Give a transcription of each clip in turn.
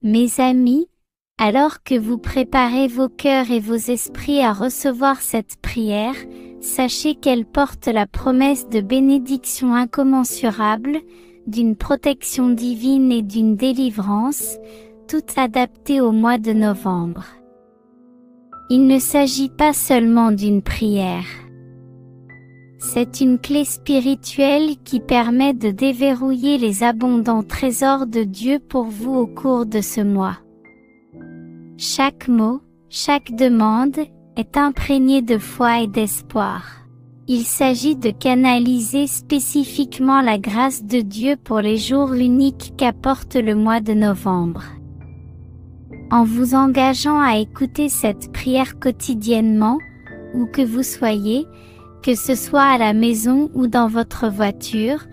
Mes amis, alors que vous préparez vos cœurs et vos esprits à recevoir cette prière, sachez qu'elle porte la promesse de bénédiction incommensurable, d'une protection divine et d'une délivrance, toutes adaptées au mois de novembre. Il ne s'agit pas seulement d'une prière. C'est une clé spirituelle qui permet de déverrouiller les abondants trésors de Dieu pour vous au cours de ce mois. Chaque mot, chaque demande, est imprégné de foi et d'espoir. Il s'agit de canaliser spécifiquement la grâce de Dieu pour les jours uniques qu'apporte le mois de novembre. En vous engageant à écouter cette prière quotidiennement, où que vous soyez, que ce soit à la maison ou dans votre voiture,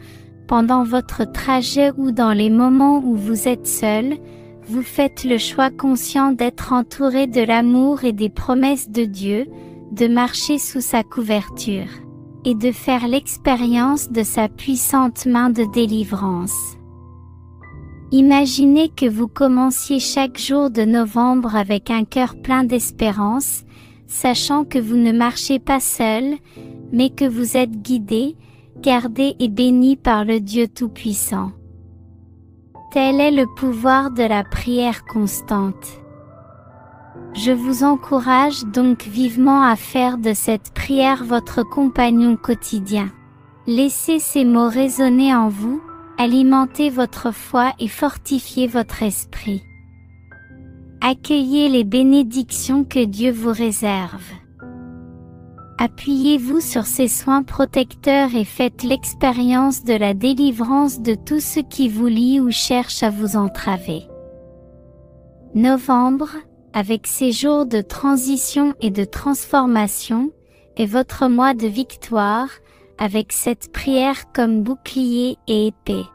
pendant votre trajet ou dans les moments où vous êtes seul, vous faites le choix conscient d'être entouré de l'amour et des promesses de Dieu, de marcher sous sa couverture, et de faire l'expérience de sa puissante main de délivrance. Imaginez que vous commenciez chaque jour de novembre avec un cœur plein d'espérance, sachant que vous ne marchez pas seul, mais que vous êtes guidé, gardé et béni par le Dieu Tout-Puissant. Tel est le pouvoir de la prière constante. Je vous encourage donc vivement à faire de cette prière votre compagnon quotidien. Laissez ces mots résonner en vous, alimentez votre foi et fortifiez votre esprit. Accueillez les bénédictions que Dieu vous réserve. Appuyez-vous sur ses soins protecteurs et faites l'expérience de la délivrance de tout ce qui vous lie ou cherche à vous entraver. Novembre, avec ses jours de transition et de transformation, est votre mois de victoire, avec cette prière comme bouclier et épée.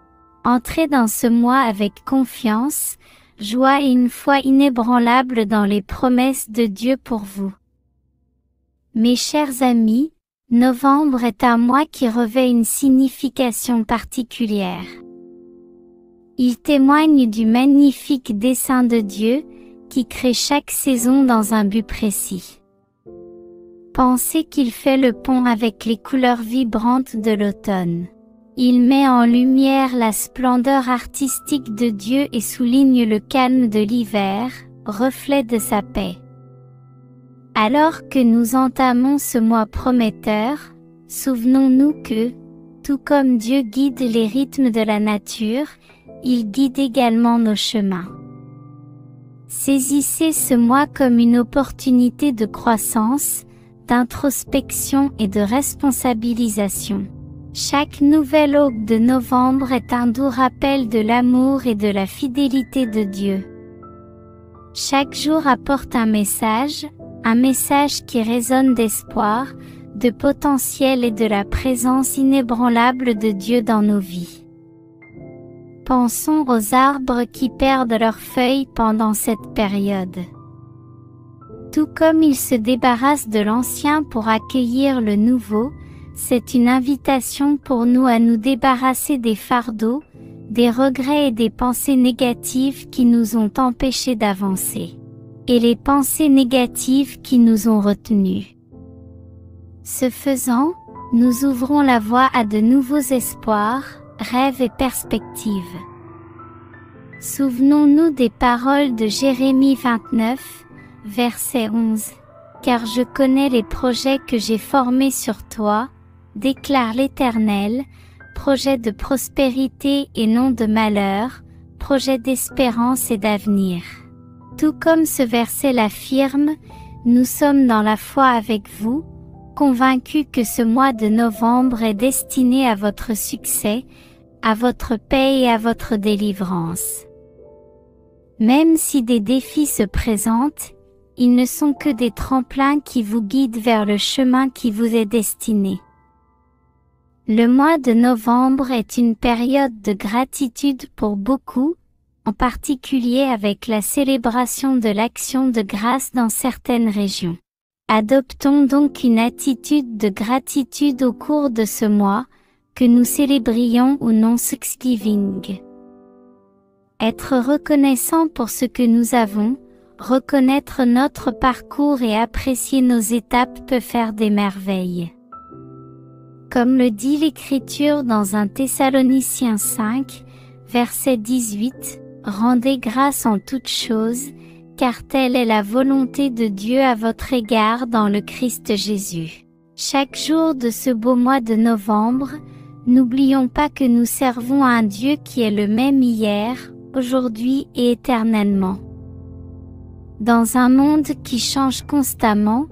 Entrez dans ce mois avec confiance, joie et une foi inébranlable dans les promesses de Dieu pour vous. Mes chers amis, novembre est un mois qui revêt une signification particulière. Il témoigne du magnifique dessein de Dieu, qui crée chaque saison dans un but précis. Pensez qu'il fait le pont avec les couleurs vibrantes de l'automne. Il met en lumière la splendeur artistique de Dieu et souligne le calme de l'hiver, reflet de sa paix. Alors que nous entamons ce mois prometteur, souvenons-nous que, tout comme Dieu guide les rythmes de la nature, il guide également nos chemins. Saisissez ce mois comme une opportunité de croissance, d'introspection et de responsabilisation. Chaque nouvelle aube de novembre est un doux rappel de l'amour et de la fidélité de Dieu. Chaque jour apporte un message qui résonne d'espoir, de potentiel et de la présence inébranlable de Dieu dans nos vies. Pensons aux arbres qui perdent leurs feuilles pendant cette période. Tout comme ils se débarrassent de l'ancien pour accueillir le nouveau, c'est une invitation pour nous à nous débarrasser des fardeaux, des regrets et des pensées négatives qui nous ont empêchés d'avancer. Et les pensées négatives qui nous ont retenus. Ce faisant, nous ouvrons la voie à de nouveaux espoirs, rêves et perspectives. Souvenons-nous des paroles de Jérémie 29, verset 11. « Car je connais les projets que j'ai formés sur toi, déclare l'Éternel, projets de prospérité et non de malheur, projets d'espérance et d'avenir. » Tout comme ce verset l'affirme, nous sommes dans la foi avec vous, convaincus que ce mois de novembre est destiné à votre succès, à votre paix et à votre délivrance. Même si des défis se présentent, ils ne sont que des tremplins qui vous guident vers le chemin qui vous est destiné. Le mois de novembre est une période de gratitude pour beaucoup, en particulier avec la célébration de l'Action de grâce dans certaines régions. Adoptons donc une attitude de gratitude au cours de ce mois, que nous célébrions ou non Thanksgiving. Être reconnaissant pour ce que nous avons, reconnaître notre parcours et apprécier nos étapes peut faire des merveilles. Comme le dit l'Écriture dans 1 Thessaloniciens 5, verset 18, « Rendez grâce en toutes choses, car telle est la volonté de Dieu à votre égard dans le Christ Jésus. » Chaque jour de ce beau mois de novembre, n'oublions pas que nous servons à un Dieu qui est le même hier, aujourd'hui et éternellement. Dans un monde qui change constamment,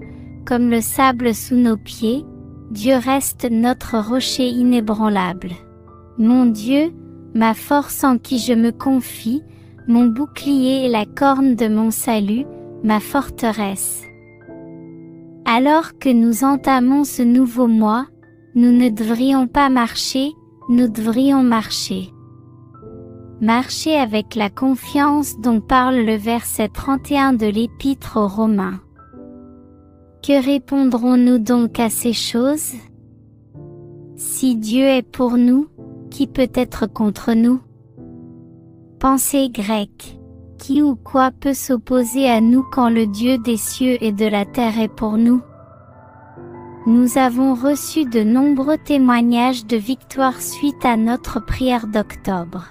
comme le sable sous nos pieds, Dieu reste notre rocher inébranlable. Mon Dieu, ma force en qui je me confie, mon bouclier et la corne de mon salut, ma forteresse. Alors que nous entamons ce nouveau mois, nous ne devrions pas marcher, nous devrions marcher. Marcher avec la confiance dont parle le verset 31 de l'Épître aux Romains. Que répondrons-nous donc à ces choses? Si Dieu est pour nous, qui peut être contre nous? Pensée grecque. Qui ou quoi peut s'opposer à nous quand le Dieu des cieux et de la terre est pour nous? Nous avons reçu de nombreux témoignages de victoire suite à notre prière d'octobre.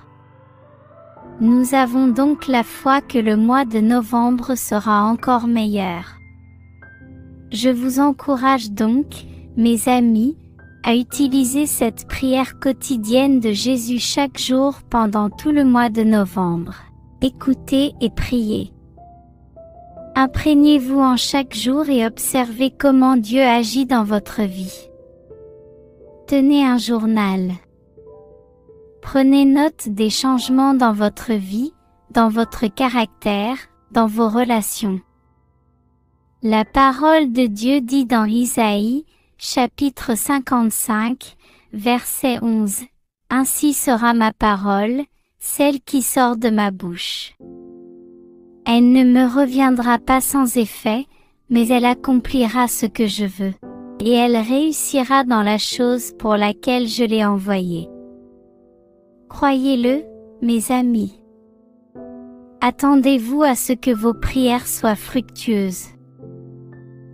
Nous avons donc la foi que le mois de novembre sera encore meilleur. Je vous encourage donc, mes amis, à utiliser cette prière quotidienne de Jésus chaque jour pendant tout le mois de novembre. Écoutez et priez. Imprégnez-vous en chaque jour et observez comment Dieu agit dans votre vie. Tenez un journal. Prenez note des changements dans votre vie, dans votre caractère, dans vos relations. La parole de Dieu dit dans Isaïe, chapitre 55, verset 11, « Ainsi sera ma parole, celle qui sort de ma bouche. Elle ne me reviendra pas sans effet, mais elle accomplira ce que je veux, et elle réussira dans la chose pour laquelle je l'ai envoyée. » Croyez-le, mes amis. Attendez-vous à ce que vos prières soient fructueuses.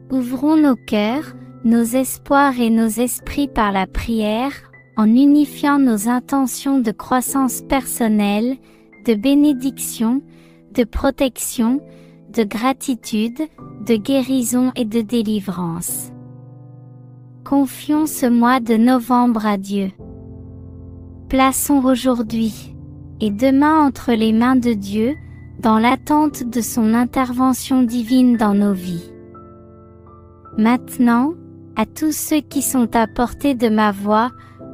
Ouvrons nos cœurs, nos espoirs et nos esprits par la prière, en unifiant nos intentions de croissance personnelle, de bénédiction, de protection, de gratitude, de guérison et de délivrance. Confions ce mois de novembre à Dieu. Plaçons aujourd'hui et demain entre les mains de Dieu, dans l'attente de son intervention divine dans nos vies. Maintenant, à tous ceux qui sont à portée de ma voix,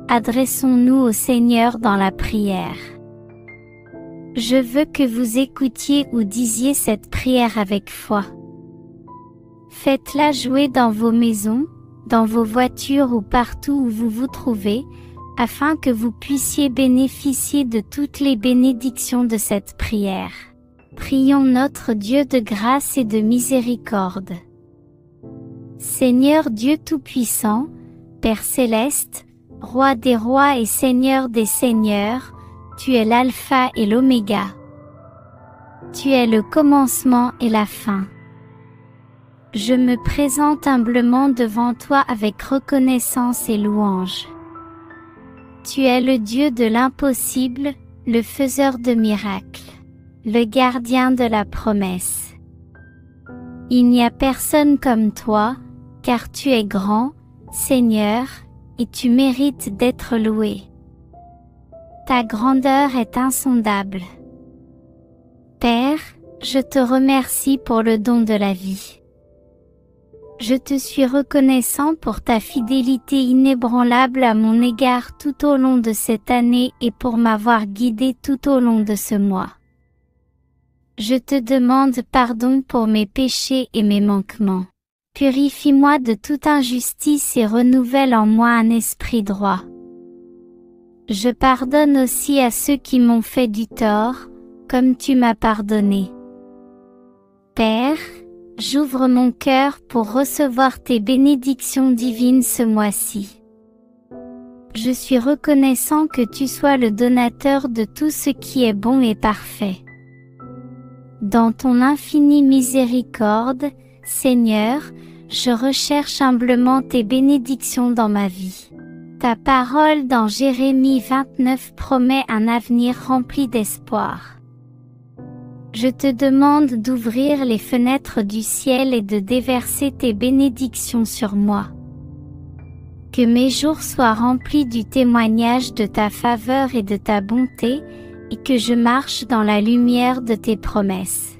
adressons-nous au Seigneur dans la prière. Je veux que vous écoutiez ou disiez cette prière avec foi. Faites-la jouer dans vos maisons, dans vos voitures ou partout où vous vous trouvez, afin que vous puissiez bénéficier de toutes les bénédictions de cette prière. Prions notre Dieu de grâce et de miséricorde. Seigneur Dieu Tout-Puissant, Père Céleste, Roi des rois et Seigneur des seigneurs, tu es l'alpha et l'oméga. Tu es le commencement et la fin. Je me présente humblement devant toi avec reconnaissance et louange. Tu es le Dieu de l'impossible, le faiseur de miracles, le gardien de la promesse. Il n'y a personne comme toi, car tu es grand, Seigneur, et tu mérites d'être loué. Ta grandeur est insondable. Père, je te remercie pour le don de la vie. Je te suis reconnaissant pour ta fidélité inébranlable à mon égard tout au long de cette année et pour m'avoir guidé tout au long de ce mois. Je te demande pardon pour mes péchés et mes manquements. Purifie-moi de toute injustice et renouvelle en moi un esprit droit. Je pardonne aussi à ceux qui m'ont fait du tort, comme tu m'as pardonné. Père, j'ouvre mon cœur pour recevoir tes bénédictions divines ce mois-ci. Je suis reconnaissant que tu sois le donateur de tout ce qui est bon et parfait. Dans ton infinie miséricorde, Seigneur, je recherche humblement tes bénédictions dans ma vie. Ta parole dans Jérémie 29 promet un avenir rempli d'espoir. Je te demande d'ouvrir les fenêtres du ciel et de déverser tes bénédictions sur moi. Que mes jours soient remplis du témoignage de ta faveur et de ta bonté, et que je marche dans la lumière de tes promesses.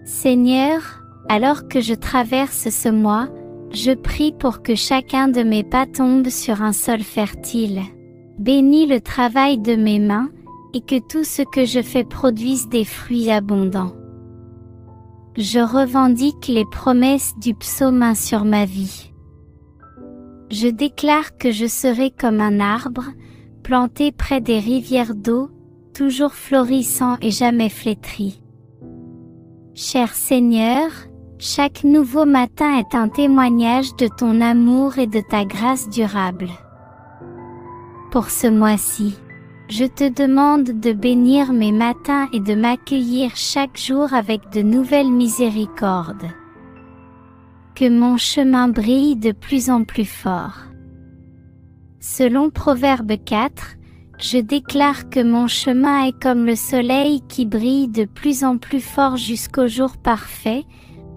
Seigneur, alors que je traverse ce mois, je prie pour que chacun de mes pas tombe sur un sol fertile. Bénis le travail de mes mains, et que tout ce que je fais produise des fruits abondants. Je revendique les promesses du psaume 1 sur ma vie. Je déclare que je serai comme un arbre, planté près des rivières d'eau, toujours florissant et jamais flétri. Cher Seigneur, chaque nouveau matin est un témoignage de ton amour et de ta grâce durable. Pour ce mois-ci, je te demande de bénir mes matins et de m'accueillir chaque jour avec de nouvelles miséricordes. Que mon chemin brille de plus en plus fort. Selon Proverbe 4, je déclare que mon chemin est comme le soleil qui brille de plus en plus fort jusqu'au jour parfait,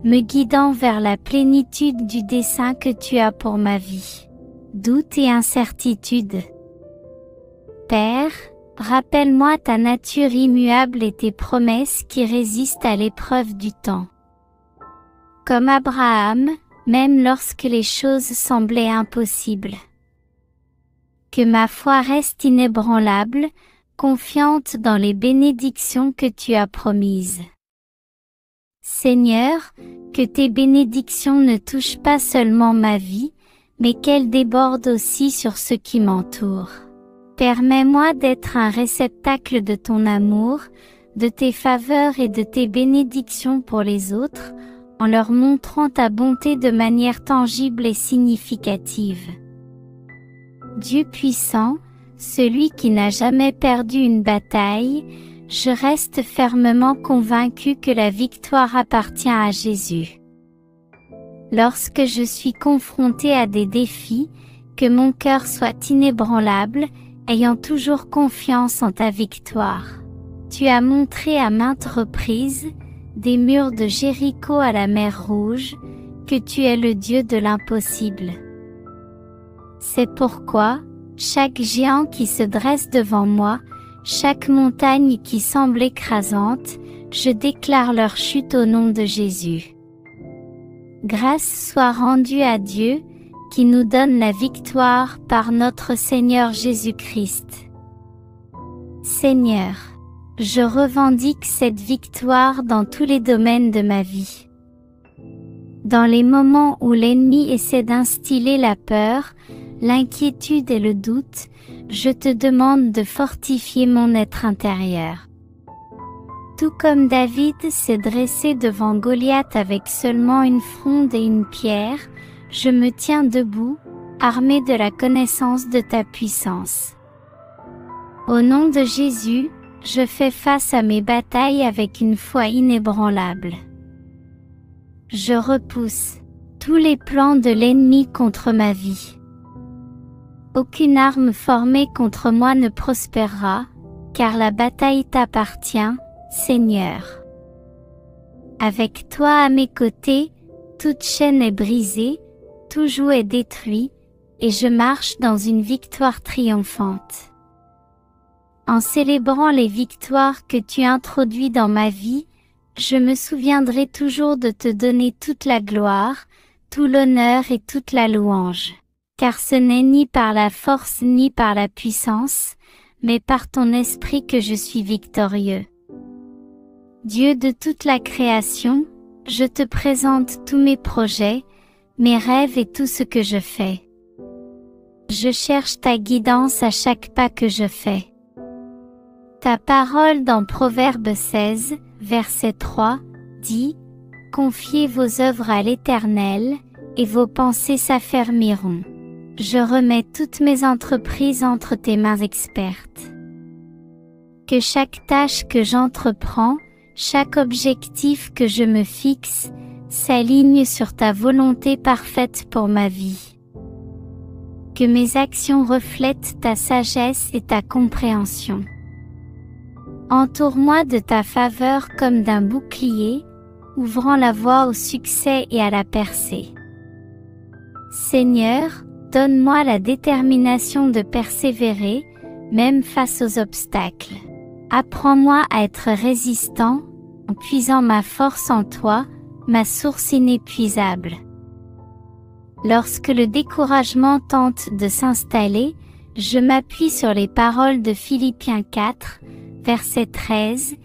me guidant vers la plénitude du dessein que tu as pour ma vie. Doute et incertitude. Père, rappelle-moi ta nature immuable et tes promesses qui résistent à l'épreuve du temps. Comme Abraham, même lorsque les choses semblaient impossibles. Que ma foi reste inébranlable, confiante dans les bénédictions que tu as promises. Seigneur, que tes bénédictions ne touchent pas seulement ma vie, mais qu'elles débordent aussi sur ceux qui m'entourent. Permets-moi d'être un réceptacle de ton amour, de tes faveurs et de tes bénédictions pour les autres, en leur montrant ta bonté de manière tangible et significative. Dieu puissant, celui qui n'a jamais perdu une bataille, je reste fermement convaincu que la victoire appartient à Jésus. Lorsque je suis confronté à des défis, que mon cœur soit inébranlable, ayant toujours confiance en ta victoire. Tu as montré à maintes reprises, des murs de Jéricho à la mer Rouge, que tu es le Dieu de l'impossible. C'est pourquoi, chaque géant qui se dresse devant moi, chaque montagne qui semble écrasante, je déclare leur chute au nom de Jésus. Grâce soit rendue à Dieu, qui nous donne la victoire par notre Seigneur Jésus-Christ. Seigneur, je revendique cette victoire dans tous les domaines de ma vie. Dans les moments où l'ennemi essaie d'instiller la peur, l'inquiétude et le doute, je te demande de fortifier mon être intérieur. Tout comme David s'est dressé devant Goliath avec seulement une fronde et une pierre, je me tiens debout, armé de la connaissance de ta puissance. Au nom de Jésus, je fais face à mes batailles avec une foi inébranlable. Je repousse tous les plans de l'ennemi contre ma vie. Aucune arme formée contre moi ne prospérera, car la bataille t'appartient, Seigneur. Avec toi à mes côtés, toute chaîne est brisée, tout joug est détruit, et je marche dans une victoire triomphante. En célébrant les victoires que tu introduis dans ma vie, je me souviendrai toujours de te donner toute la gloire, tout l'honneur et toute la louange. Car ce n'est ni par la force ni par la puissance, mais par ton esprit que je suis victorieux. Dieu de toute la création, je te présente tous mes projets, mes rêves et tout ce que je fais. Je cherche ta guidance à chaque pas que je fais. Ta parole dans Proverbe 16, verset 3, dit « Confiez vos œuvres à l'Éternel, et vos pensées s'affermiront. » Je remets toutes mes entreprises entre tes mains expertes. Que chaque tâche que j'entreprends, chaque objectif que je me fixe, s'aligne sur ta volonté parfaite pour ma vie. Que mes actions reflètent ta sagesse et ta compréhension. Entoure-moi de ta faveur comme d'un bouclier, ouvrant la voie au succès et à la percée. Seigneur, donne-moi la détermination de persévérer, même face aux obstacles. Apprends-moi à être résistant, en puisant ma force en toi, ma source inépuisable. Lorsque le découragement tente de s'installer, je m'appuie sur les paroles de Philippiens 4, verset 13,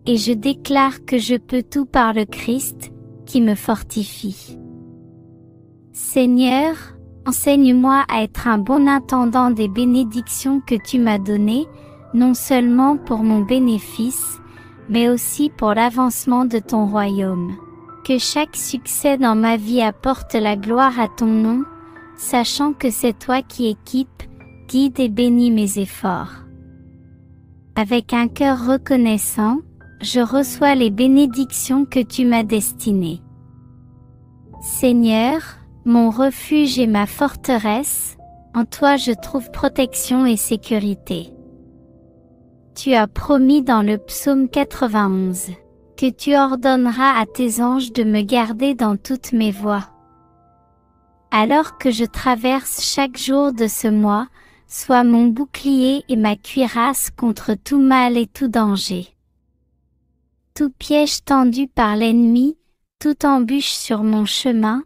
et je déclare que je peux tout par le Christ, qui me fortifie. Seigneur, enseigne-moi à être un bon intendant des bénédictions que tu m'as données, non seulement pour mon bénéfice, mais aussi pour l'avancement de ton royaume. Que chaque succès dans ma vie apporte la gloire à ton nom, sachant que c'est toi qui équipe, guide et bénis mes efforts. Avec un cœur reconnaissant, je reçois les bénédictions que tu m'as destinées. Seigneur, mon refuge et ma forteresse, en toi je trouve protection et sécurité. Tu as promis dans le psaume 91 que tu ordonneras à tes anges de me garder dans toutes mes voies. Alors que je traverse chaque jour de ce mois, sois mon bouclier et ma cuirasse contre tout mal et tout danger. Tout piège tendu par l'ennemi, toute embûche sur mon chemin,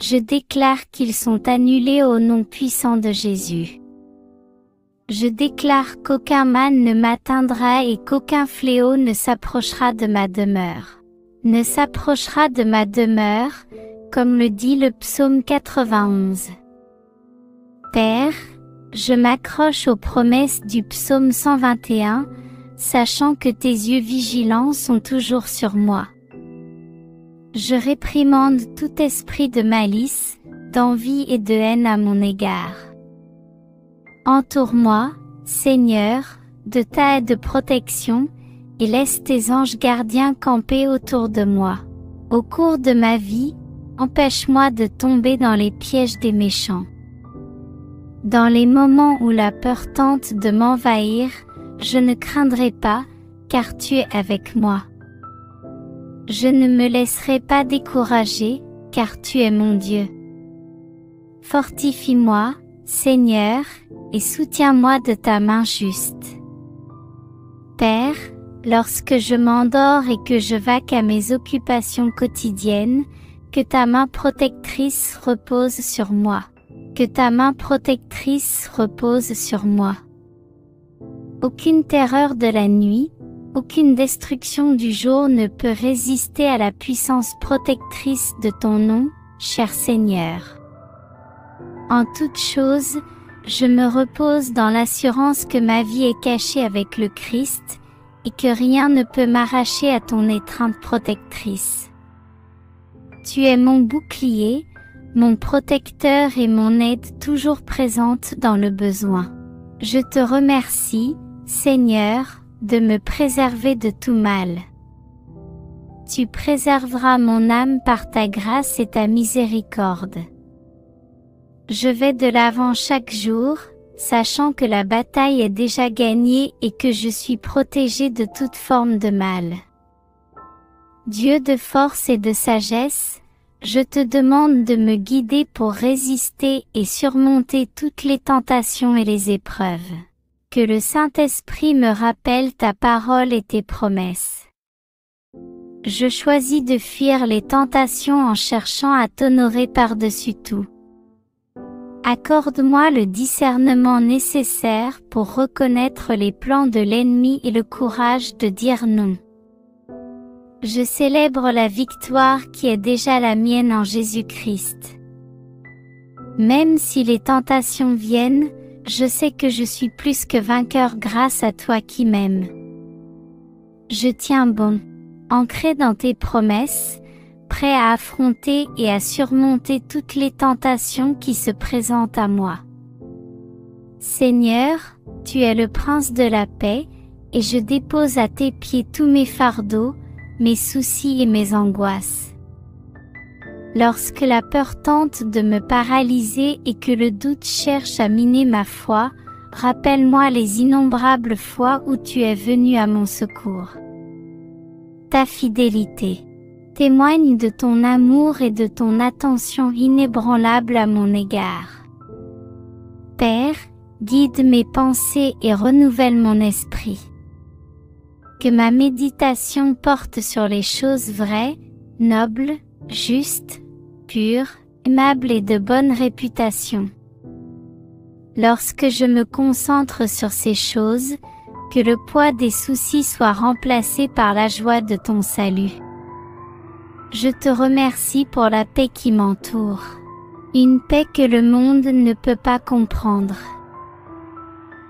je déclare qu'ils sont annulés au nom puissant de Jésus. Je déclare qu'aucun mal ne m'atteindra et qu'aucun fléau ne s'approchera de ma demeure. Ne s'approchera de ma demeure, comme le dit le psaume 91. Père, je m'accroche aux promesses du psaume 121, sachant que tes yeux vigilants sont toujours sur moi. Je réprimande tout esprit de malice, d'envie et de haine à mon égard. Entoure-moi, Seigneur, de ta aide de protection, et laisse tes anges gardiens camper autour de moi. Au cours de ma vie, empêche-moi de tomber dans les pièges des méchants. Dans les moments où la peur tente de m'envahir, je ne craindrai pas, car tu es avec moi. Je ne me laisserai pas décourager, car tu es mon Dieu. Fortifie-moi, Seigneur, et soutiens-moi de ta main juste. Père, lorsque je m'endors et que je vaque à mes occupations quotidiennes, que ta main protectrice repose sur moi. Que ta main protectrice repose sur moi. Aucune terreur de la nuit, aucune destruction du jour ne peut résister à la puissance protectrice de ton nom, cher Seigneur. En toute chose, je me repose dans l'assurance que ma vie est cachée avec le Christ, et que rien ne peut m'arracher à ton étreinte protectrice. Tu es mon bouclier, mon protecteur et mon aide toujours présente dans le besoin. Je te remercie, Seigneur, de me préserver de tout mal. Tu préserveras mon âme par ta grâce et ta miséricorde. Je vais de l'avant chaque jour, sachant que la bataille est déjà gagnée et que je suis protégé de toute forme de mal. Dieu de force et de sagesse, je te demande de me guider pour résister et surmonter toutes les tentations et les épreuves. Que le Saint-Esprit me rappelle ta parole et tes promesses. Je choisis de fuir les tentations en cherchant à t'honorer par-dessus tout. Accorde-moi le discernement nécessaire pour reconnaître les plans de l'ennemi et le courage de dire non. Je célèbre la victoire qui est déjà la mienne en Jésus-Christ. Même si les tentations viennent, je sais que je suis plus que vainqueur grâce à toi qui m'aimes. Je tiens bon, ancré dans tes promesses, prêt à affronter et à surmonter toutes les tentations qui se présentent à moi. Seigneur, tu es le prince de la paix, et je dépose à tes pieds tous mes fardeaux, mes soucis et mes angoisses. Lorsque la peur tente de me paralyser et que le doute cherche à miner ma foi, rappelle-moi les innombrables fois où tu es venu à mon secours. Ta fidélité témoigne de ton amour et de ton attention inébranlable à mon égard. Père, guide mes pensées et renouvelle mon esprit. Que ma méditation porte sur les choses vraies, nobles, justes, pures, aimables et de bonne réputation. Lorsque je me concentre sur ces choses, que le poids des soucis soit remplacé par la joie de ton salut. Je te remercie pour la paix qui m'entoure. Une paix que le monde ne peut pas comprendre.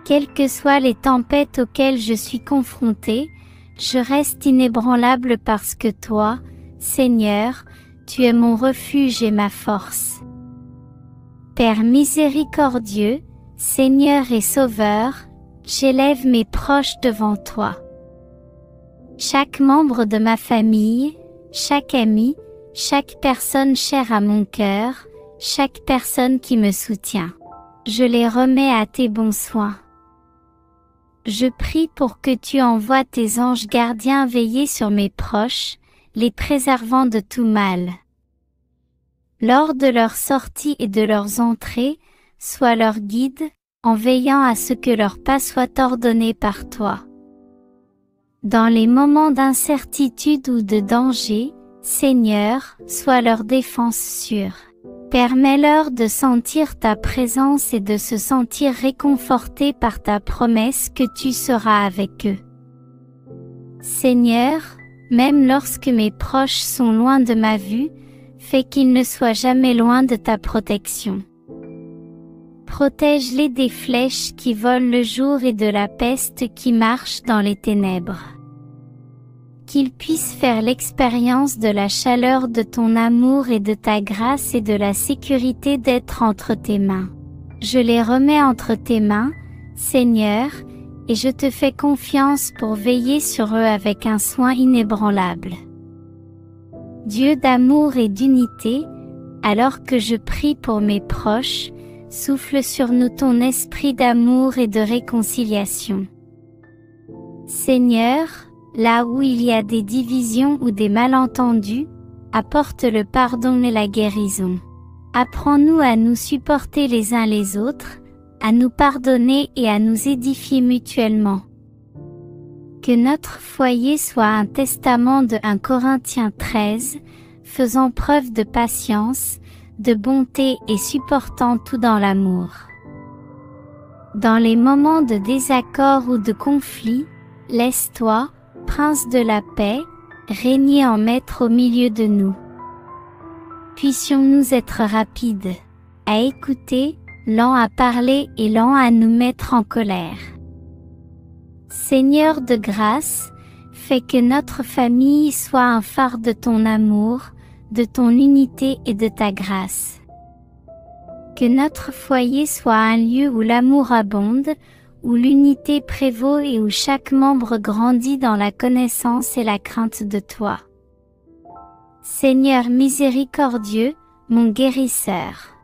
Quelles que soient les tempêtes auxquelles je suis confrontée, je reste inébranlable parce que toi, Seigneur, tu es mon refuge et ma force. Père miséricordieux, Seigneur et Sauveur, j'élève mes proches devant toi. Chaque membre de ma famille, chaque ami, chaque personne chère à mon cœur, chaque personne qui me soutient, je les remets à tes bons soins. Je prie pour que tu envoies tes anges gardiens veiller sur mes proches, les préservant de tout mal. Lors de leur sortie et de leurs entrées, sois leur guide, en veillant à ce que leur pas soit ordonné par toi. Dans les moments d'incertitude ou de danger, Seigneur, sois leur défense sûre. Permets-leur de sentir ta présence et de se sentir réconfortés par ta promesse que tu seras avec eux. Seigneur, même lorsque mes proches sont loin de ma vue, fais qu'ils ne soient jamais loin de ta protection. Protège-les des flèches qui volent le jour et de la peste qui marche dans les ténèbres. Qu'ils puissent faire l'expérience de la chaleur de ton amour et de ta grâce et de la sécurité d'être entre tes mains. Je les remets entre tes mains, Seigneur, et je te fais confiance pour veiller sur eux avec un soin inébranlable. Dieu d'amour et d'unité, alors que je prie pour mes proches, souffle sur nous ton esprit d'amour et de réconciliation. Seigneur, là où il y a des divisions ou des malentendus, apporte le pardon et la guérison. Apprends-nous à nous supporter les uns les autres, à nous pardonner et à nous édifier mutuellement. Que notre foyer soit un testament de 1 Corinthiens 13, faisant preuve de patience, de bonté et supportant tout dans l'amour. Dans les moments de désaccord ou de conflit, laisse-toi, Prince de la paix, régner en maître au milieu de nous. Puissions-nous être rapides à écouter, lents à parler et lents à nous mettre en colère. Seigneur de grâce, fais que notre famille soit un phare de ton amour, de ton unité et de ta grâce. Que notre foyer soit un lieu où l'amour abonde, où l'unité prévaut et où chaque membre grandit dans la connaissance et la crainte de toi. Seigneur miséricordieux, mon guérisseur,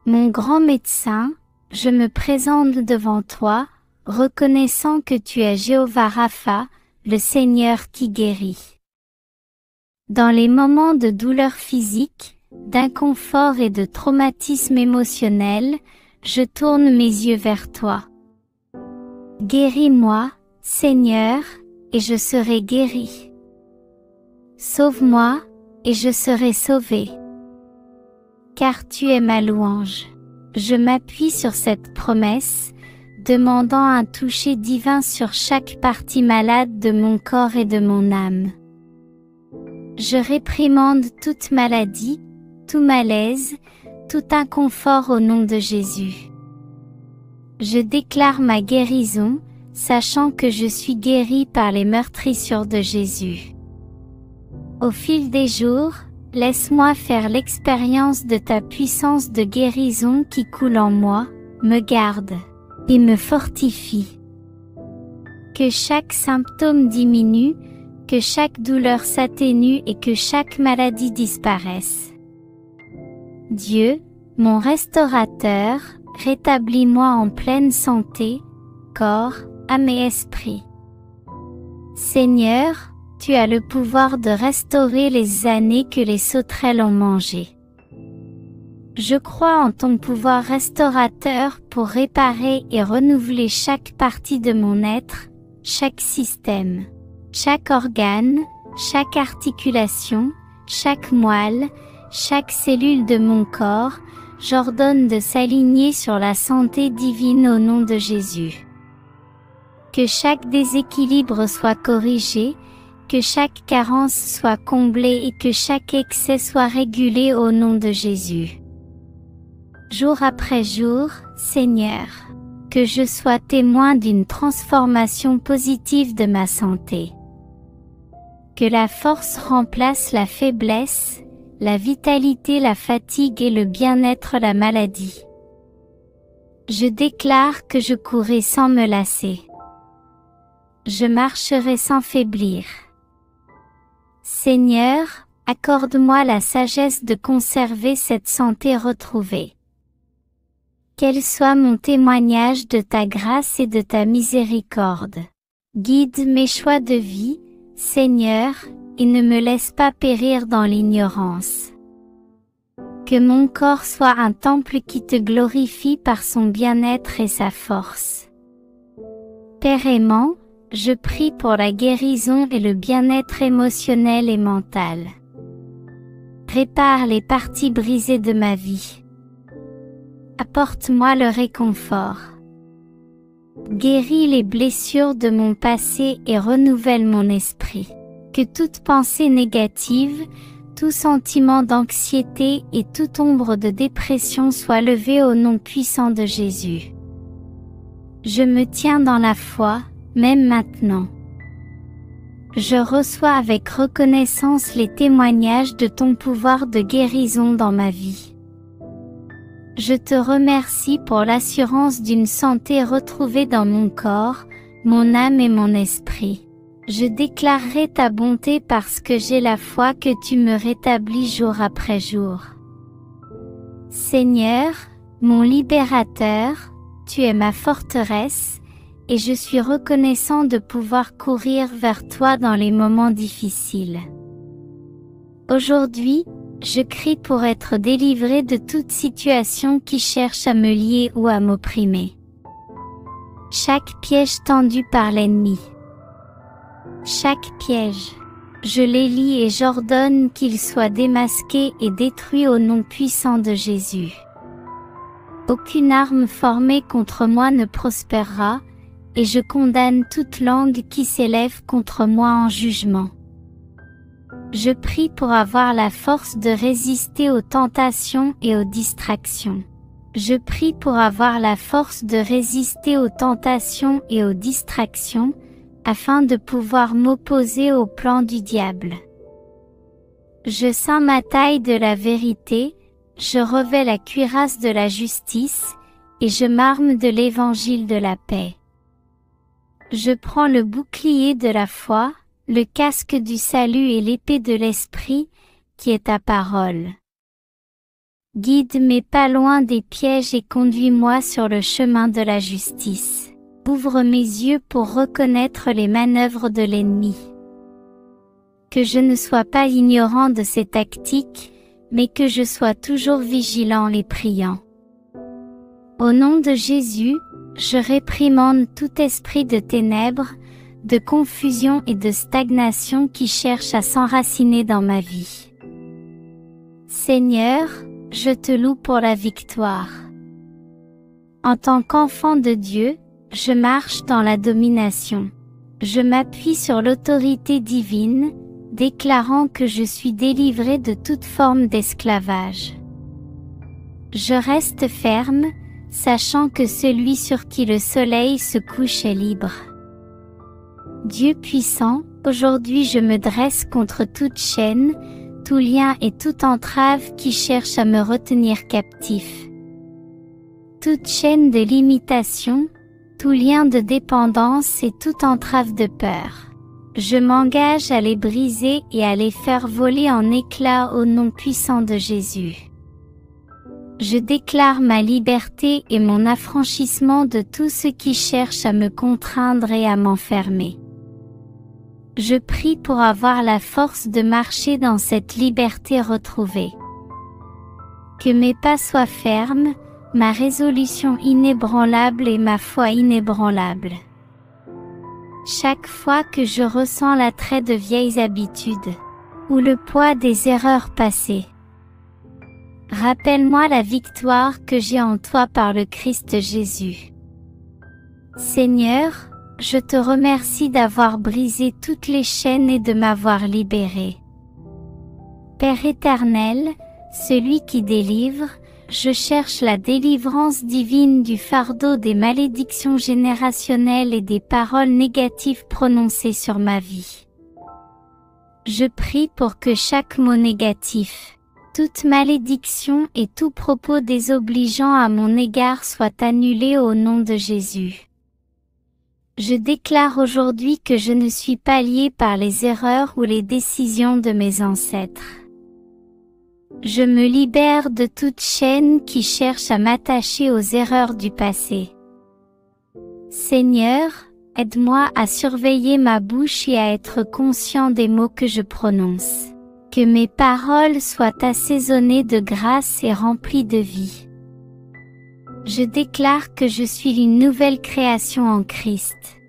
mon grand médecin, je me présente devant toi, reconnaissant que tu es Jéhovah Rapha, le Seigneur qui guérit. Dans les moments de douleur physique, d'inconfort et de traumatisme émotionnel, je tourne mes yeux vers toi. Guéris-moi, Seigneur, et je serai guéri. Sauve-moi, et je serai sauvé. Car tu es ma louange. Je m'appuie sur cette promesse, demandant un toucher divin sur chaque partie malade de mon corps et de mon âme. Je réprimande toute maladie, tout malaise, tout inconfort au nom de Jésus. Je déclare ma guérison, sachant que je suis guéri par les meurtrissures de Jésus. Au fil des jours, laisse-moi faire l'expérience de ta puissance de guérison qui coule en moi, me garde. et me fortifie. Que chaque symptôme diminue, que chaque douleur s'atténue et que chaque maladie disparaisse. Dieu, mon restaurateur, rétablis-moi en pleine santé, corps, âme et esprit. Seigneur, tu as le pouvoir de restaurer les années que les sauterelles ont mangées. Je crois en ton pouvoir restaurateur pour réparer et renouveler chaque partie de mon être, chaque système, chaque organe, chaque articulation, chaque moelle, chaque cellule de mon corps. J'ordonne de s'aligner sur la santé divine au nom de Jésus. Que chaque déséquilibre soit corrigé, que chaque carence soit comblée et que chaque excès soit régulé au nom de Jésus. Jour après jour, Seigneur, que je sois témoin d'une transformation positive de ma santé. Que la force remplace la faiblesse, la vitalité la fatigue et le bien-être la maladie. Je déclare que je courrai sans me lasser. Je marcherai sans faiblir. Seigneur, accorde-moi la sagesse de conserver cette santé retrouvée. Quel soit mon témoignage de ta grâce et de ta miséricorde. Guide mes choix de vie, Seigneur, et ne me laisse pas périr dans l'ignorance. Que mon corps soit un temple qui te glorifie par son bien-être et sa force. Père aimant, je prie pour la guérison et le bien-être émotionnel et mental. Répare les parties brisées de ma vie. Apporte-moi le réconfort. Guéris les blessures de mon passé et renouvelle mon esprit. Que toute pensée négative, tout sentiment d'anxiété et toute ombre de dépression soit levée au nom puissant de Jésus. Je me tiens dans la foi, même maintenant. Je reçois avec reconnaissance les témoignages de ton pouvoir de guérison dans ma vie. Je te remercie pour l'assurance d'une santé retrouvée dans mon corps, mon âme et mon esprit. Je déclarerai ta bonté parce que j'ai la foi que tu me rétablis jour après jour. Seigneur, mon libérateur, tu es ma forteresse, et je suis reconnaissant de pouvoir courir vers toi dans les moments difficiles. Aujourd'hui, je crie pour être délivré de toute situation qui cherche à me lier ou à m'opprimer. Chaque piège tendu par l'ennemi. Chaque piège, je les lie et j'ordonne qu'il soit démasqué et détruit au nom puissant de Jésus. Aucune arme formée contre moi ne prospérera, et je condamne toute langue qui s'élève contre moi en jugement. Je prie pour avoir la force de résister aux tentations et aux distractions. Je prie pour avoir la force de résister aux tentations et aux distractions, afin de pouvoir m'opposer au plan du diable. Je ceins ma taille de la vérité, je revêts la cuirasse de la justice, et je m'arme de l'évangile de la paix. Je prends le bouclier de la foi, le casque du salut et l'épée de l'esprit, qui est ta parole. Guide mes pas loin des pièges et conduis-moi sur le chemin de la justice. Ouvre mes yeux pour reconnaître les manœuvres de l'ennemi. Que je ne sois pas ignorant de ses tactiques, mais que je sois toujours vigilant et priant. Au nom de Jésus, je réprimande tout esprit de ténèbres, de confusion et de stagnation qui cherche à s'enraciner dans ma vie. Seigneur, je te loue pour la victoire. En tant qu'enfant de Dieu, je marche dans la domination. Je m'appuie sur l'autorité divine, déclarant que je suis délivré de toute forme d'esclavage. Je reste ferme, sachant que celui sur qui le soleil se couche est libre. Dieu puissant, aujourd'hui je me dresse contre toute chaîne, tout lien et toute entrave qui cherche à me retenir captif. toute chaîne de limitation, tout lien de dépendance et toute entrave de peur. Je m'engage à les briser et à les faire voler en éclats au nom puissant de Jésus. Je déclare ma liberté et mon affranchissement de tout ce qui cherche à me contraindre et à m'enfermer. Je prie pour avoir la force de marcher dans cette liberté retrouvée. Que mes pas soient fermes, ma résolution inébranlable et ma foi inébranlable. Chaque fois que je ressens l'attrait de vieilles habitudes, ou le poids des erreurs passées, rappelle-moi la victoire que j'ai en toi par le Christ Jésus. Seigneur, je te remercie d'avoir brisé toutes les chaînes et de m'avoir libéré. Père éternel, celui qui délivre, je cherche la délivrance divine du fardeau des malédictions générationnelles et des paroles négatives prononcées sur ma vie. Je prie pour que chaque mot négatif, toute malédiction et tout propos désobligeant à mon égard soit annulé au nom de Jésus. Je déclare aujourd'hui que je ne suis pas lié par les erreurs ou les décisions de mes ancêtres. Je me libère de toute chaîne qui cherche à m'attacher aux erreurs du passé. Seigneur, aide-moi à surveiller ma bouche et à être conscient des mots que je prononce. Que mes paroles soient assaisonnées de grâce et remplies de vie. Je déclare que je suis une nouvelle création en Christ.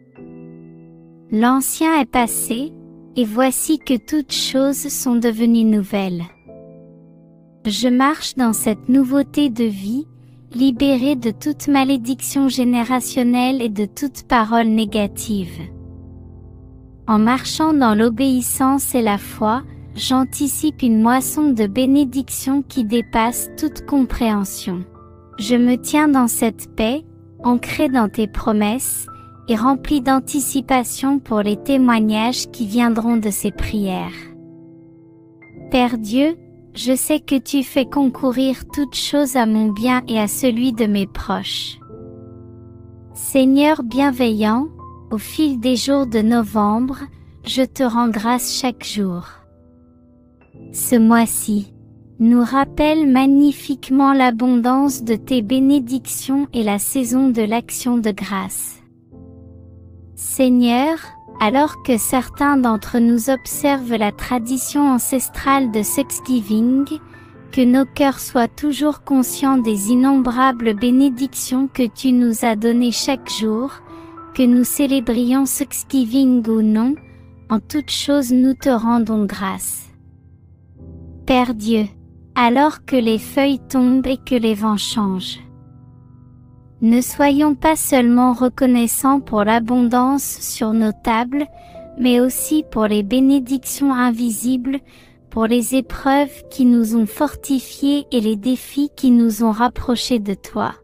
L'ancien est passé, et voici que toutes choses sont devenues nouvelles. Je marche dans cette nouveauté de vie, libérée de toute malédiction générationnelle et de toute parole négative. En marchant dans l'obéissance et la foi, j'anticipe une moisson de bénédictions qui dépasse toute compréhension. Je me tiens dans cette paix, ancrée dans tes promesses, et remplie d'anticipation pour les témoignages qui viendront de ces prières. Père Dieu, je sais que tu fais concourir toutes choses à mon bien et à celui de mes proches. Seigneur bienveillant, au fil des jours de novembre, je te rends grâce chaque jour. Ce mois-ci nous rappelle magnifiquement l'abondance de tes bénédictions et la saison de l'action de grâce. Seigneur, alors que certains d'entre nous observent la tradition ancestrale de Thanksgiving, que nos cœurs soient toujours conscients des innombrables bénédictions que tu nous as données chaque jour, que nous célébrions Thanksgiving ou non, en toutes choses nous te rendons grâce. Père Dieu, alors que les feuilles tombent et que les vents changent, ne soyons pas seulement reconnaissants pour l'abondance sur nos tables, mais aussi pour les bénédictions invisibles, pour les épreuves qui nous ont fortifiés et les défis qui nous ont rapprochés de toi.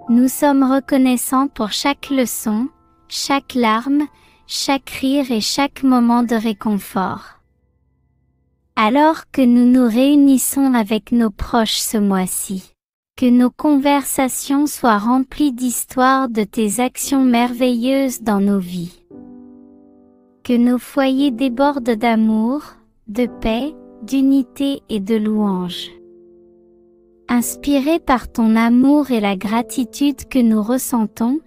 Nous sommes reconnaissants pour chaque leçon, chaque larme, chaque rire et chaque moment de réconfort. Alors que nous nous réunissons avec nos proches ce mois-ci, que nos conversations soient remplies d'histoires de tes actions merveilleuses dans nos vies. Que nos foyers débordent d'amour, de paix, d'unité et de louange. Inspirés par ton amour et la gratitude que nous ressentons,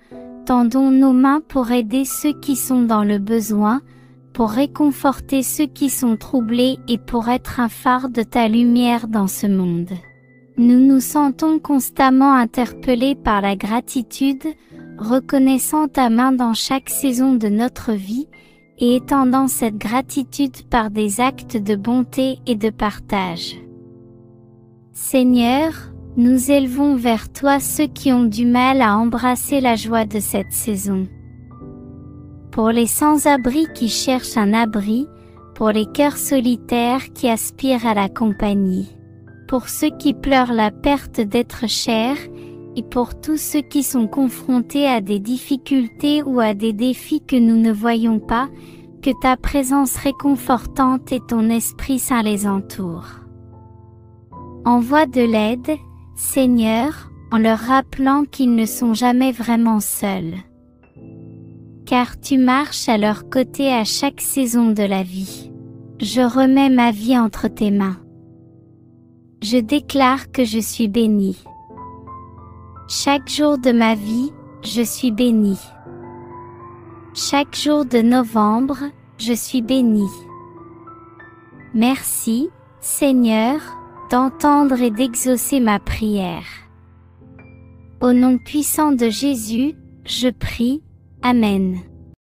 tendons nos mains pour aider ceux qui sont dans le besoin, pour réconforter ceux qui sont troublés et pour être un phare de ta lumière dans ce monde. Nous nous sentons constamment interpellés par la gratitude, reconnaissant ta main dans chaque saison de notre vie, et étendant cette gratitude par des actes de bonté et de partage. Seigneur, nous élevons vers toi ceux qui ont du mal à embrasser la joie de cette saison. Pour les sans-abri qui cherchent un abri, pour les cœurs solitaires qui aspirent à la compagnie, pour ceux qui pleurent la perte d'être chers, et pour tous ceux qui sont confrontés à des difficultés ou à des défis que nous ne voyons pas, que ta présence réconfortante et ton Esprit Saint les entourent. Envoie de l'aide, Seigneur, en leur rappelant qu'ils ne sont jamais vraiment seuls. Car tu marches à leur côté à chaque saison de la vie. Je remets ma vie entre tes mains. Je déclare que je suis béni. Chaque jour de ma vie, je suis béni. Chaque jour de novembre, je suis béni. Merci, Seigneur, d'entendre et d'exaucer ma prière. Au nom puissant de Jésus, je prie. Amen.